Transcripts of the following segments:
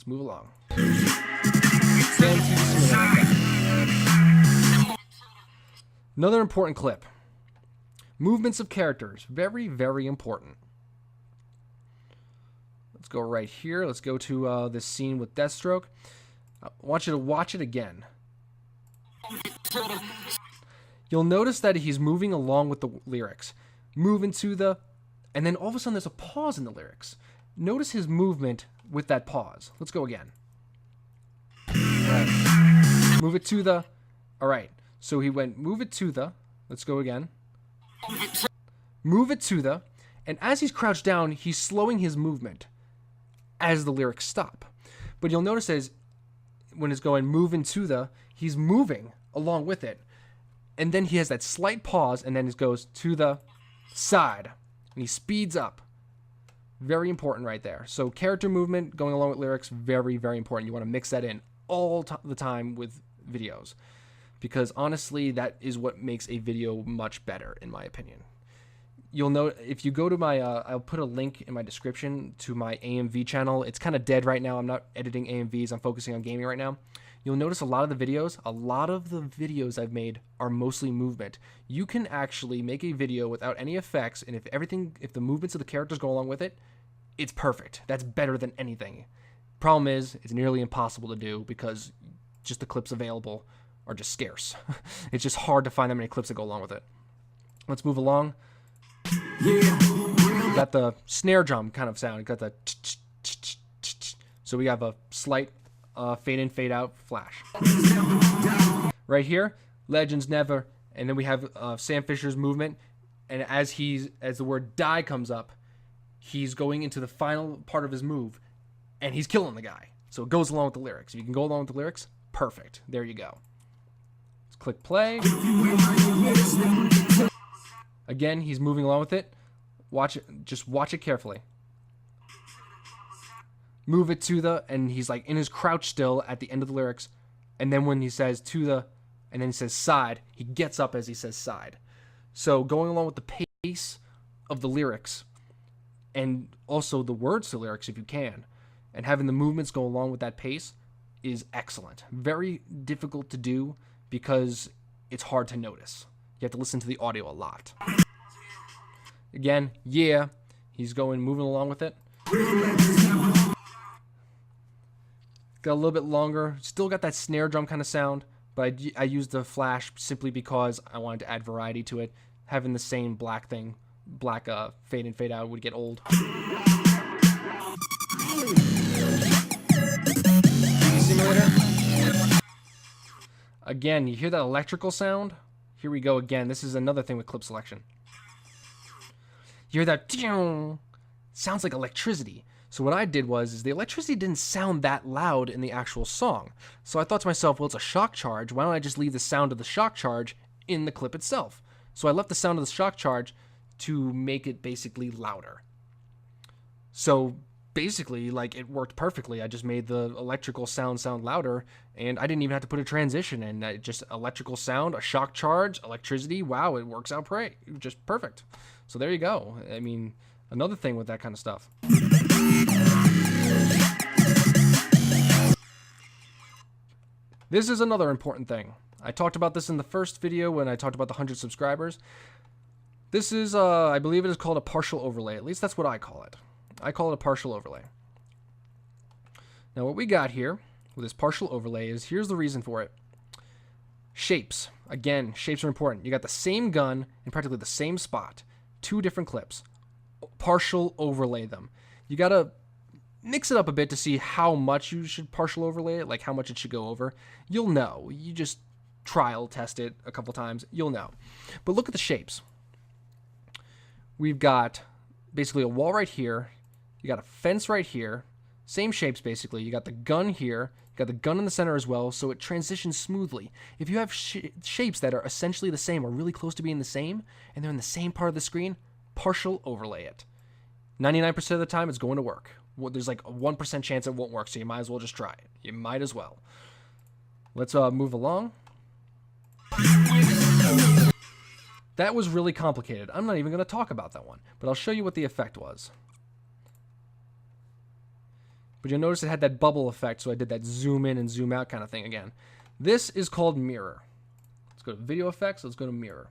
Let's move along. Another important clip. Movements of characters. Very, very important. Let's go right here. Let's go to this scene with Deathstroke. I want you to watch it again. You'll notice that he's moving along with the lyrics. Move into the... And then all of a sudden there's a pause in the lyrics. Notice his movement with that pause. Let's go again. Right. Move it to the... Alright. So he went, move it to the... Let's go again. Move it to the... And as he's crouched down, he's slowing his movement as the lyrics stop. But you'll notice as when it's going move into the... He's moving along with it. And then he has that slight pause, and then it goes to the side. And he speeds up. Very important right there. So character movement going along with lyrics, very, very important. You want to mix that in all the time with videos. Because honestly, that is what makes a video much better, in my opinion. You'll know, if you go to my, I'll put a link in my description to my AMV channel. It's kind of dead right now. I'm not editing AMVs. I'm focusing on gaming right now. You'll notice a lot of the videos I've made are mostly movement. You can actually make a video without any effects, and if the movements of the characters go along with it, it's perfect. That's better than anything. Problem is, it's nearly impossible to do because just the clips available are just scarce. It's just hard to find that many clips that go along with it. Let's move along. We got the snare drum kind of sound. We got the so we have a slight fade in, fade out flash. Right here, Legends Never, and then we have Sam Fisher's movement, and as the word die comes up, he's going into the final part of his move, and he's killing the guy. So it goes along with the lyrics. If you can go along with the lyrics, perfect. There you go. Let's click play. Again, he's moving along with it. Watch it. Just watch it carefully. Move it to the, and he's like in his crouch still at the end of the lyrics. And then when he says to the, and then he says side, he gets up as he says side. So going along with the pace of the lyrics, and also the words to lyrics if you can, and having the movements go along with that pace is excellent. Very difficult to do because it's hard to notice. You have to listen to the audio a lot. Again, yeah, he's moving along with it. Got a little bit longer. Still got that snare drum kind of sound, but I used the flash simply because I wanted to add variety to it. Having the same black thing, fade in, fade out would get old. Simulator. Again, you hear that electrical sound? Here we go again. This is another thing with clip selection. You hear that? Sounds like electricity. So what I did was the electricity didn't sound that loud in the actual song. So I thought to myself, well, it's a shock charge. Why don't I just leave the sound of the shock charge in the clip itself? So I left the sound of the shock charge to make it basically louder. So basically, like, it worked perfectly. I just made the electrical sound louder, and I didn't even have to put a transition in. Just electrical sound, a shock charge, electricity. Wow, it works out just perfect. So there you go. I mean, another thing with that kind of stuff. This is another important thing. I talked about this in the first video when I talked about the 100 subscribers. This is, I believe it is called a partial overlay. At least that's what I call it. I call it a partial overlay. Now what we got here with this partial overlay is, here's the reason for it. Shapes. Again, shapes are important. You got the same gun in practically the same spot. 2 different clips. Partial overlay them. You gotta mix it up a bit to see how much you should partial overlay it, like how much it should go over. You'll know. You just trial test it a couple times. You'll know. But look at the shapes. We've got basically a wall right here. You got a fence right here. Same shapes basically. You got the gun here. You got the gun in the center as well, so it transitions smoothly. If you have shapes that are essentially the same or really close to being the same, and they're in the same part of the screen, partial overlay it. 99% of the time, it's going to work. Well, there's like a 1% chance it won't work, so you might as well just try it. You might as well. Let's move along. That was really complicated. I'm not even going to talk about that one, but I'll show you what the effect was. but you'll notice it had that bubble effect, so I did that zoom in and zoom out kind of thing again. This is called mirror. Let's go to video effects. Let's go to mirror.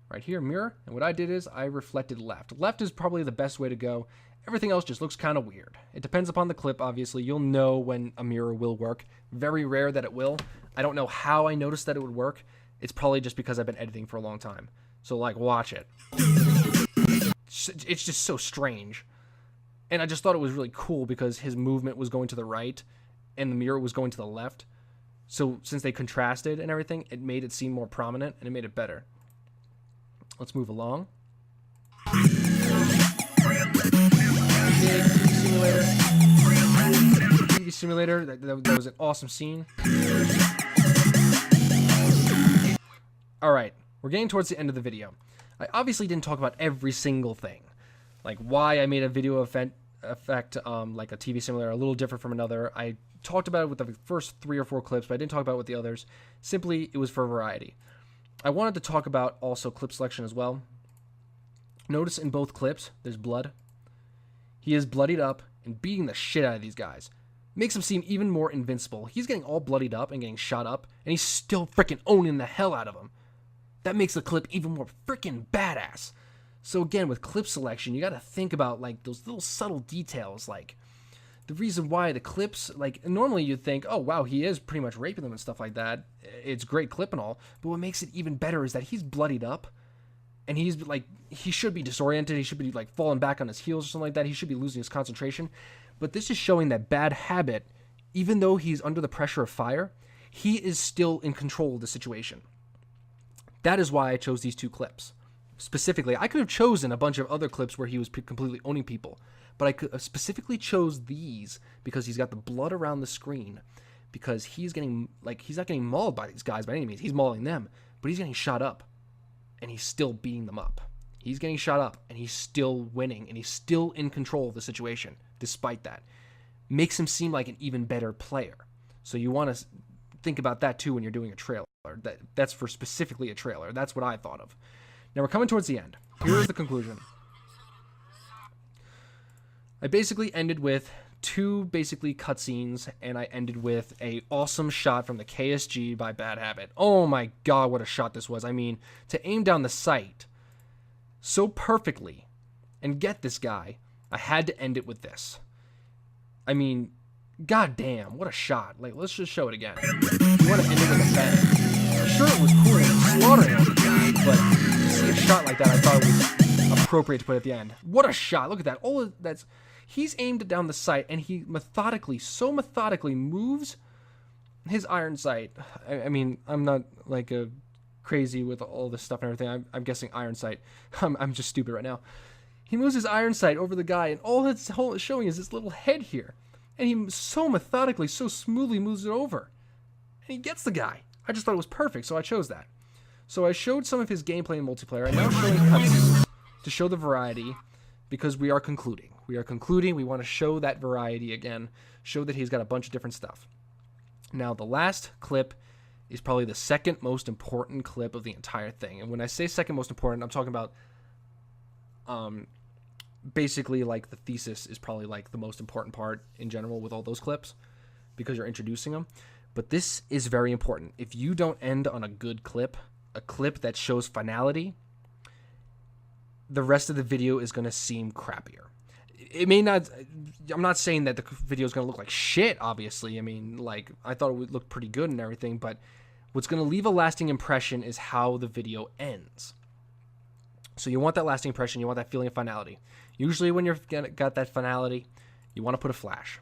Right here, mirror. And what I did is I reflected left. Left is probably the best way to go. Everything else just looks kind of weird. It depends upon the clip, obviously. You'll know when a mirror will work. Very rare that it will. I don't know how I noticed that it would work. It's probably just because I've been editing for a long time. So, like, watch it. It's just so strange. And I just thought it was really cool because his movement was going to the right and the mirror was going to the left. So, since they contrasted and everything, it made it seem more prominent and it made it better. Let's move along. TV simulator. That was an awesome scene. Alright, we're getting towards the end of the video. I obviously didn't talk about every single thing. Like why I made a video effect like a TV simulator a little different from another. I talked about it with the first 3 or 4 clips, but I didn't talk about it with the others. Simply, it was for variety. I wanted to talk about also clip selection as well. Notice in both clips, there's blood. He is bloodied up and beating the shit out of these guys. Makes him seem even more invincible. He's getting all bloodied up and getting shot up, and he's still freaking owning the hell out of them. That makes the clip even more freaking badass. So again, with clip selection, you gotta think about like those little subtle details, like the reason why the clips, like normally you'd think, oh wow, he is pretty much raping them and stuff like that. It's a great clip and all, but what makes it even better is that he's bloodied up, and he's like, he should be disoriented, he should be like falling back on his heels or something like that, he should be losing his concentration. But this is showing that Bad Habit, even though he's under the pressure of fire, he is still in control of the situation. That is why I chose these 2 clips. Specifically, I could have chosen a bunch of other clips where he was completely owning people, but I specifically chose these because he's got the blood around the screen, because he's getting, like, he's not getting mauled by these guys by any means. He's mauling them, but he's getting shot up, and he's still beating them up. He's getting shot up, and he's still winning, and he's still in control of the situation, despite that. Makes him seem like an even better player. So you want to think about that, too, when you're doing a trailer. That's for specifically a trailer. That's what I thought of. Now we're coming towards the end. Here is the conclusion. I basically ended with 2 basically cutscenes, and I ended with a awesome shot from the KSG by Bad Habit. Oh my god, what a shot this was. I mean, to aim down the sight so perfectly and get this guy, I had to end it with this. I mean, god damn, what a shot. Like, let's just show it again. You want to end it with a bang. I'm sure it was cool slaughtering all the guys, but to see a shot like that, I thought it was appropriate to put at the end. What a shot. Look at that. All of that's... He's aimed down the sight, and he so methodically moves his iron sight. I mean, I'm not like a crazy with all this stuff and everything. I'm guessing iron sight. I'm just stupid right now. He moves his iron sight over the guy, and all it's showing is this little head here. And he so methodically, so smoothly moves it over. And he gets the guy. I just thought it was perfect, so I chose that. So I showed some of his gameplay in multiplayer. I'm now showing cutscenes to show the variety, because we are concluding. We are concluding. We want to show that variety again. Show that he's got a bunch of different stuff. Now, the last clip is probably the second most important clip of the entire thing. And when I say second most important, I'm talking about basically like the thesis is probably like the most important part in general with all those clips, because you're introducing them. But this is very important. If you don't end on a good clip, a clip that shows finality, the rest of the video is going to seem crappier. It may not... I'm not saying that the video is going to look like shit, obviously. I mean, like, I thought it would look pretty good and everything, but what's going to leave a lasting impression is how the video ends. So you want that lasting impression, you want that feeling of finality. Usually when you've got that finality, you want to put a flash.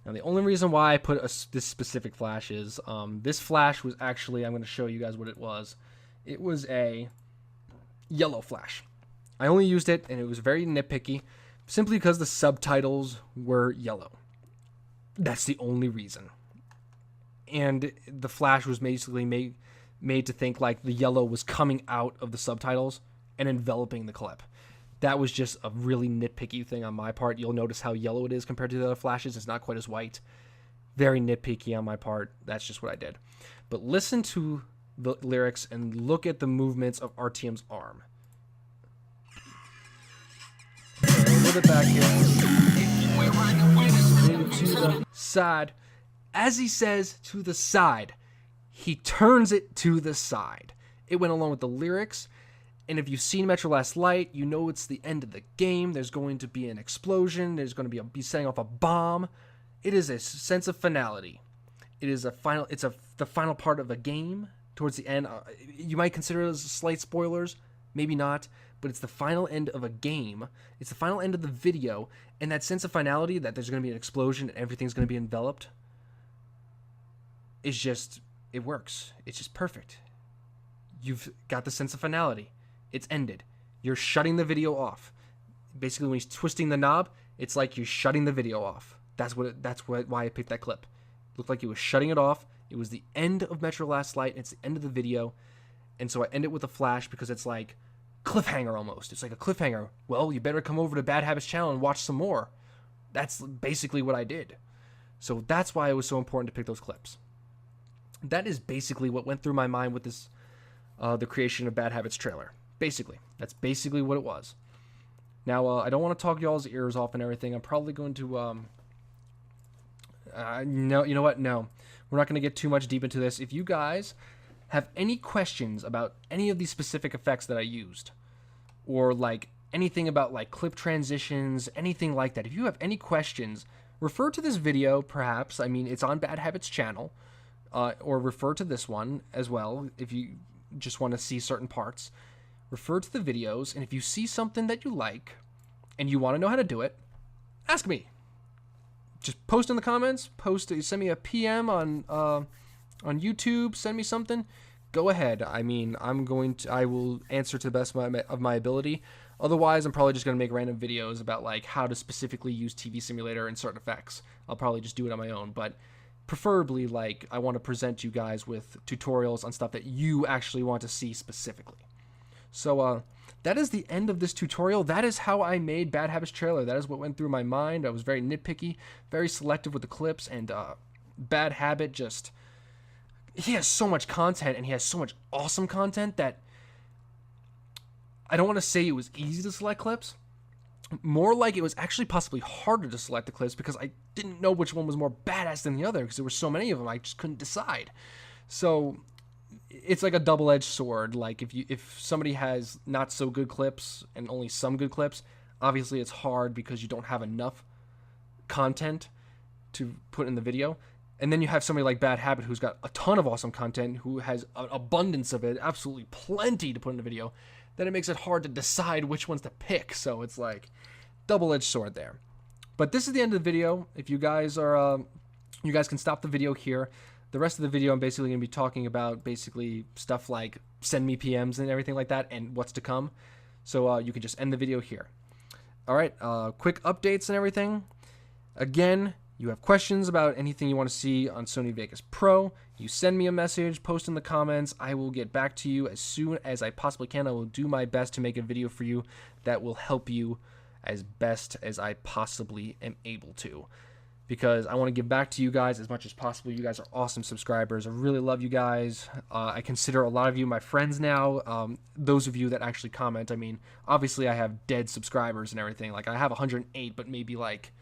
Now, the only reason why I put this specific flash is, this flash was actually, I'm going to show you guys what it was. It was a yellow flash. I only used it, and it was very nitpicky, simply because the subtitles were yellow. That's the only reason. And the flash was basically made to think like the yellow was coming out of the subtitles and enveloping the clip. That was just a really nitpicky thing on my part. You'll notice how yellow it is compared to the other flashes. It's not quite as white. Very nitpicky on my part. That's just what I did. But listen to the lyrics and look at the movements of RTM's arm. Okay, a little bit back here. to the side. As he says to the side, he turns it to the side. It went along with the lyrics. And if you've seen Metro Last Light, you know it's the end of the game. There's going to be an explosion. There's going to be setting off a bomb. It is a sense of finality. It is the final part of a game towards the end. You might consider it as slight spoilers, maybe not, but it's the final end of a game. It's the final end of the video, and that sense of finality, that there's going to be an explosion and everything's going to be enveloped, is just, it works. It's just perfect. You've got the sense of finality. It's ended. You're shutting the video off. Basically, when he's twisting the knob, it's like you're shutting the video off. Why I picked that clip. It looked like he was shutting it off. It was the end of Metro Last Light. It's the end of the video. And so I end it with a flash because it's like cliffhanger almost. It's like a cliffhanger. Well, you better come over to Bad Habits channel and watch some more. That's basically what I did. So that's why it was so important to pick those clips. That is basically what went through my mind with this, the creation of Bad Habits trailer. Basically. That's basically what it was. Now, I don't want to talk y'all's ears off and everything. I'm probably going to, no, you know what? No. We're not going to get too much deep into this. If you guys have any questions about any of these specific effects that I used, or like anything about like clip transitions, anything like that, if you have any questions, refer to this video, perhaps. I mean, it's on Bad Habits channel, or refer to this one as well if you just want to see certain parts. Refer to the videos, and if you see something that you like and you want to know how to do it, ask me. Just post in the comments, send me a PM on YouTube, send me something. Go ahead. I mean, I will answer to the best of my ability. Otherwise, I'm probably just going to make random videos about like how to specifically use TV Simulator and certain effects. I'll probably just do it on my own, but preferably like I want to present you guys with tutorials on stuff that you actually want to see specifically. So that is the end of this tutorial. That is how I made Bad Habits trailer. That is what went through my mind. I was very nitpicky, very selective with the clips, and Bad Habit just, he has so much content, and he has so much awesome content that I don't want to say it was easy to select clips. More like it was actually possibly harder to select the clips because I didn't know which one was more badass than the other because there were so many of them. I just couldn't decide. So it's like a double-edged sword. Like if somebody has not so good clips and only some good clips, obviously it's hard because you don't have enough content to put in the video. And then you have somebody like Bad Habit who's got a ton of awesome content, who has an abundance of it, absolutely plenty to put in the video. Then it makes it hard to decide which ones to pick. So it's like double-edged sword there. But this is the end of the video. If you guys are, you guys can stop the video here. The rest of the video, I'm basically going to be talking about basically stuff like send me PMs and everything like that and what's to come. So you can just end the video here. All right, quick updates and everything. Again, you have questions about anything you want to see on Sony Vegas Pro, you send me a message, post in the comments. I will get back to you as soon as I possibly can. I will do my best to make a video for you that will help you as best as I possibly am able to, because I want to give back to you guys as much as possible. You guys are awesome subscribers. I really love you guys. I consider a lot of you my friends now. Those of you that actually comment. I mean, obviously I have dead subscribers and everything. Like I have 108, but maybe like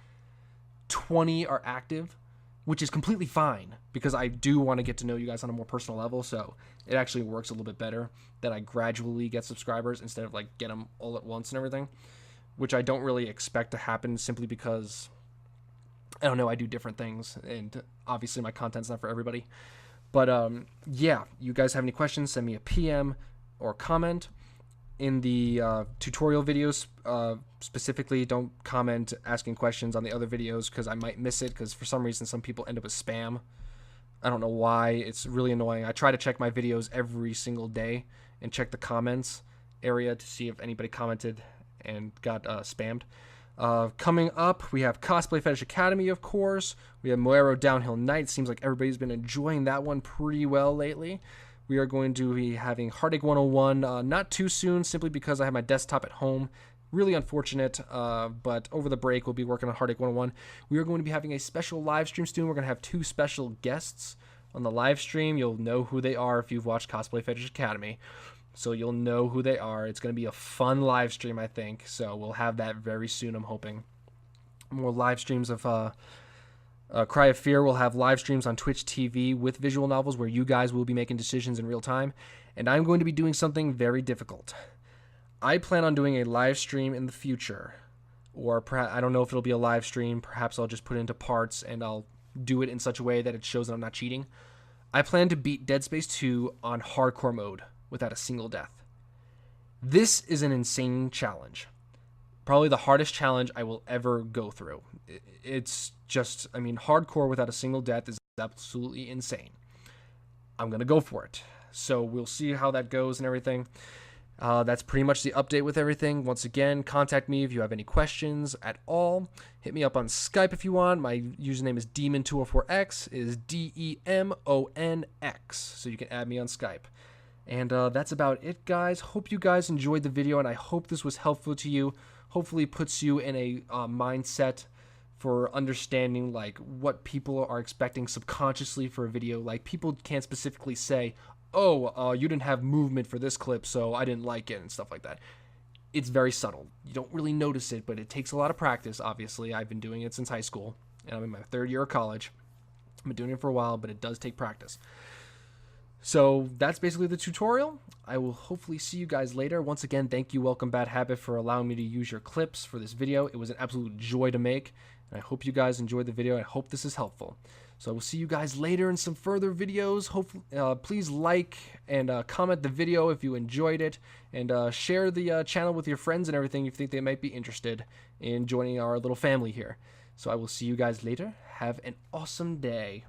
20 are active, which is completely fine because I do want to get to know you guys on a more personal level. So it actually works a little bit better that I gradually get subscribers instead of like get them all at once and everything, which I don't really expect to happen simply because I don't know, I do different things and obviously my content's not for everybody. But yeah, you guys have any questions, send me a PM or comment. In the tutorial videos specifically, don't comment asking questions on the other videos because I might miss it, because for some reason some people end up with spam. I don't know why. It's really annoying. I try to check my videos every single day and check the comments area to see if anybody commented and got spammed. Coming up, we have Cosplay Fetish Academy, of course. We have Moero Downhill Night. Seems like everybody's been enjoying that one pretty well lately. We are going to be having Heartache 101 not too soon, simply because I have my desktop at home. Really unfortunate, but over the break we'll be working on Heartache 101. We are going to be having a special live stream soon. We're going to have 2 special guests on the live stream. You'll know who they are if you've watched Cosplay Fetish Academy. So you'll know who they are. It's going to be a fun live stream, I think. So we'll have that very soon, I'm hoping. More live streams of Cry of Fear will have live streams on Twitch TV with visual novels where you guys will be making decisions in real time. And I'm going to be doing something very difficult. I plan on doing a live stream in the future. Or perhaps, I don't know if it'll be a live stream. Perhaps I'll just put it into parts and I'll do it in such a way that it shows that I'm not cheating. I plan to beat Dead Space 2 on hardcore mode without a single death. This is an insane challenge. Probably the hardest challenge I will ever go through. It's just, I mean, hardcore without a single death is absolutely insane. I'm going to go for it. So we'll see how that goes and everything. That's pretty much the update with everything. Once again, contact me if you have any questions at all. Hit me up on Skype if you want. My username is Demon204X, is DEMONX. So you can add me on Skype. And that's about it, guys. Hope you guys enjoyed the video, and I hope this was helpful to you. Hopefully puts you in a mindset for understanding like what people are expecting subconsciously for a video. Like, people can't specifically say, oh, you didn't have movement for this clip, so I didn't like it, and stuff like that. It's very subtle. You don't really notice it, but it takes a lot of practice, obviously. I've been doing it since high school, and I'm in my 3rd year of college. I've been doing it for a while, but it does take practice. So that's basically the tutorial. I will hopefully see you guys later. Once again, thank you, WelcomeBadHabit, for allowing me to use your clips for this video. It was an absolute joy to make, and I hope you guys enjoyed the video. I hope this is helpful. So I will see you guys later in some further videos. Hopefully, please like and comment the video if you enjoyed it, and share the channel with your friends and everything if you think they might be interested in joining our little family here. So I will see you guys later. Have an awesome day.